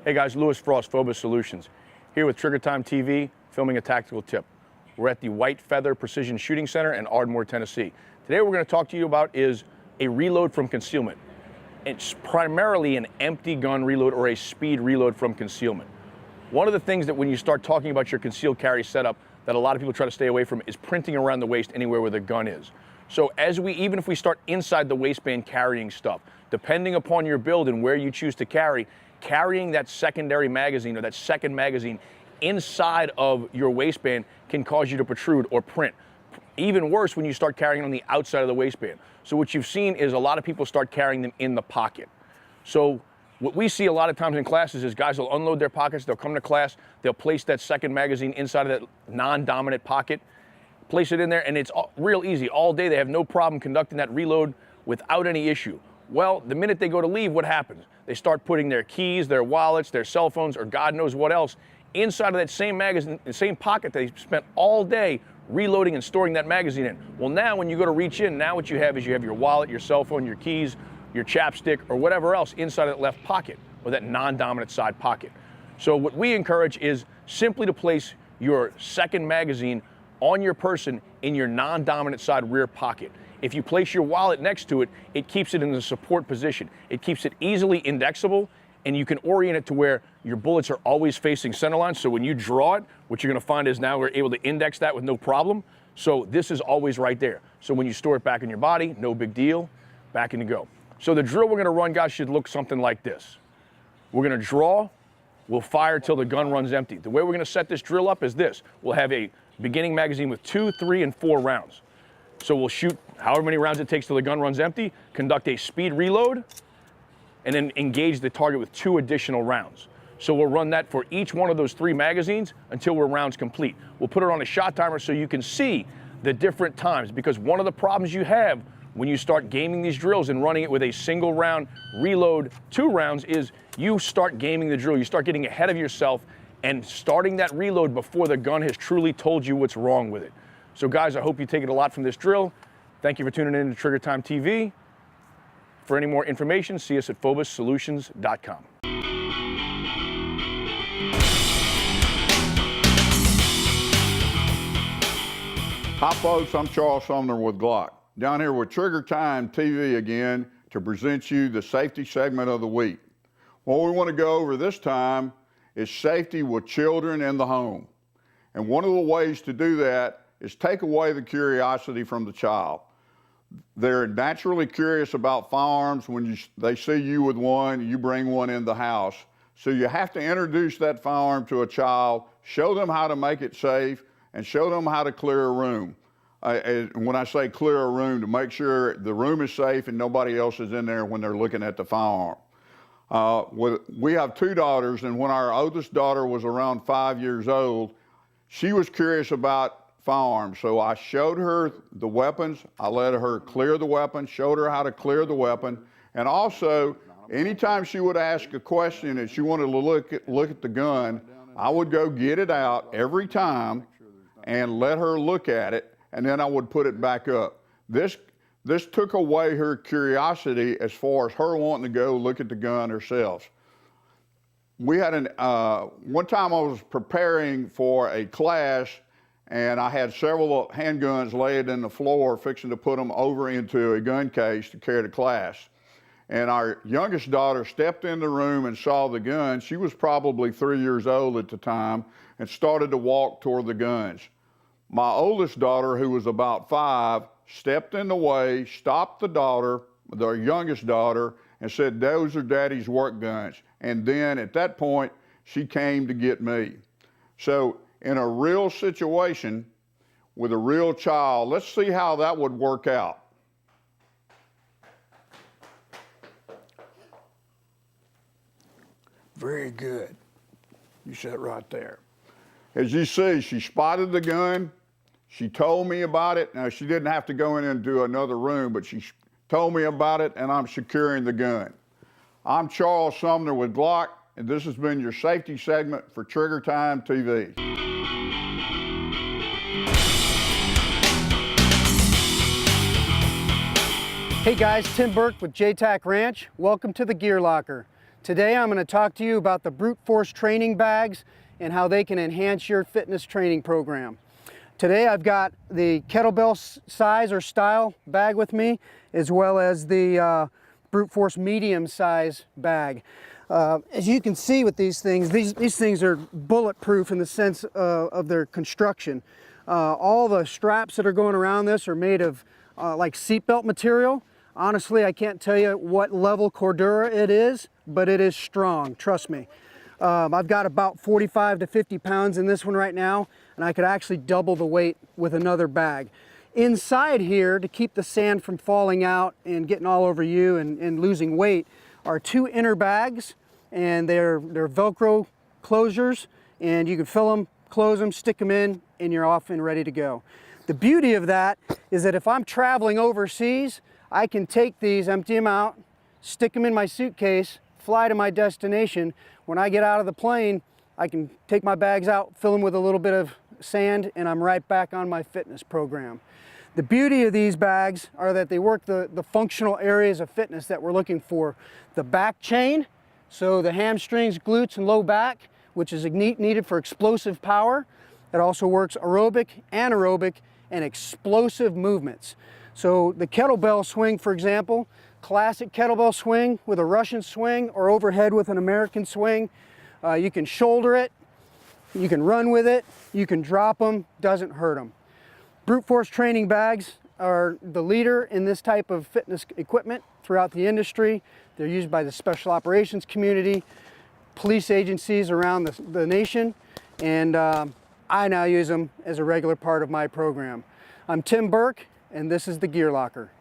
Hey guys, Lewis Frost, Phobos Solutions, here with Trigger Time TV, filming a tactical tip. We're at the White Feather Precision Shooting Center in Ardmore, Tennessee. Today what we're going to talk to you about is a reload from concealment. It's primarily an empty gun reload or a speed reload from concealment. One of the things that when you start talking about your concealed carry setup that a lot of people try to stay away from is printing around the waist anywhere where the gun is. So even if we start inside the waistband carrying stuff, depending upon your build and where you choose to carry, carrying that secondary magazine or that second magazine inside of your waistband can cause you to protrude or print. Even worse when you start carrying on the outside of the waistband. So what you've seen is a lot of people start carrying them in the pocket. So what we see a lot of times in classes is guys will unload their pockets, they'll come to class, they'll place that second magazine inside of that non-dominant pocket, place it in there, and it's real easy. All day they have no problem conducting that reload without any issue. Well, the minute they go to leave, what happens? They start putting their keys, their wallets, their cell phones, or God knows what else inside of that same magazine, the same pocket they spent all day reloading and storing that magazine in. Well, now when you go to reach in, now what you have is you have your wallet, your cell phone, your keys, your chapstick, or whatever else inside of that left pocket or that non-dominant side pocket. So what we encourage is simply to place your second magazine on your person in your non-dominant side rear pocket. If you place your wallet next to it, it keeps it in the support position. It keeps it easily indexable, and you can orient it to where your bullets are always facing centerline. So when you draw it, what you're gonna find is now we're able to index that with no problem. So this is always right there. So when you store it back in your body, no big deal, back in you go. So the drill we're gonna run, guys, should look something like this. We're gonna draw, we'll fire till the gun runs empty. The way we're gonna set this drill up is this. We'll have a beginning magazine with 2, 3, and 4 rounds. So we'll shoot however many rounds it takes till the gun runs empty, conduct a speed reload, and then engage the target with 2 additional rounds. So we'll run that for each one of those 3 magazines until we're rounds complete. We'll put it on a shot timer so you can see the different times, because one of the problems you have when you start gaming these drills and running it with a single round reload 2 rounds is you start gaming the drill. You start getting ahead of yourself and starting that reload before the gun has truly told you what's wrong with it. So guys, I hope you take it a lot from this drill. Thank you for tuning in to Trigger Time TV. For any more information, see us at phobossolutions.com. Hi folks, I'm Charles Sumner with Glock. Down here with Trigger Time TV again to present you the safety segment of the week. What we want to go over this time is safety with children in the home. And one of the ways to do that is take away the curiosity from the child. They're naturally curious about firearms when they see you with one, you bring one in the house. So you have to introduce that firearm to a child, show them how to make it safe, and show them how to clear a room. When I say clear a room, to make sure the room is safe and nobody else is in there when they're looking at the firearm. We have 2 daughters, and when our oldest daughter was around 5 years old, she was curious about firearms. So I showed her the weapons, I let her clear the weapon, showed her how to clear the weapon, and also anytime she would ask a question and she wanted to look at the gun, I would go get it out every time and let her look at it, and then I would put it back up. This took away her curiosity as far as her wanting to go look at the gun herself. We had one time I was preparing for a class, and I had several handguns laid in the floor, fixing to put them over into a gun case to carry to class. And our youngest daughter stepped in the room and saw the gun. She was probably 3 years old at the time and started to walk toward the guns. My oldest daughter, who was about 5, stepped in the way, stopped the youngest daughter, and said, "Those are Daddy's work guns." And then at that point, she came to get me. So in a real situation with a real child, let's see how that would work out. Very good. You sit right there. As you see, she spotted the gun. She told me about it. Now, she didn't have to go in into another room, but she told me about it, and I'm securing the gun. I'm Charles Sumner with Glock, and this has been your safety segment for Trigger Time TV. Hey guys, Tim Burke with JTAC Ranch. Welcome to the Gear Locker. Today I'm going to talk to you about the brute force training bags and how they can enhance your fitness training program. Today I've got the kettlebell size or style bag with me, as well as the brute force medium size bag. As you can see with these things, these things are bulletproof in the sense of their construction. All the straps that are going around this are made of like seatbelt material. Honestly, I can't tell you what level Cordura it is, but it is strong, trust me. I've got about 45 to 50 pounds in this one right now, and I could actually double the weight with another bag. Inside here, to keep the sand from falling out and getting all over you and losing weight, are two inner bags, and they're Velcro closures, and you can fill them, close them, stick them in, and you're off and ready to go. The beauty of that is that if I'm traveling overseas, I can take these, empty them out, stick them in my suitcase, fly to my destination. When I get out of the plane, I can take my bags out, fill them with a little bit of sand, and I'm right back on my fitness program. The beauty of these bags are that they work the functional areas of fitness that we're looking for. The back chain, so the hamstrings, glutes, and low back, which is needed for explosive power. It also works aerobic, anaerobic, and explosive movements. So the kettlebell swing, for example, classic kettlebell swing with a Russian swing or overhead with an American swing. You can shoulder it, you can run with it, you can drop them, doesn't hurt them. Brute force training bags are the leader in this type of fitness equipment throughout the industry. They're used by the special operations community, police agencies around the nation, and I now use them as a regular part of my program. I'm Tim Burke, and this is the Gear Locker.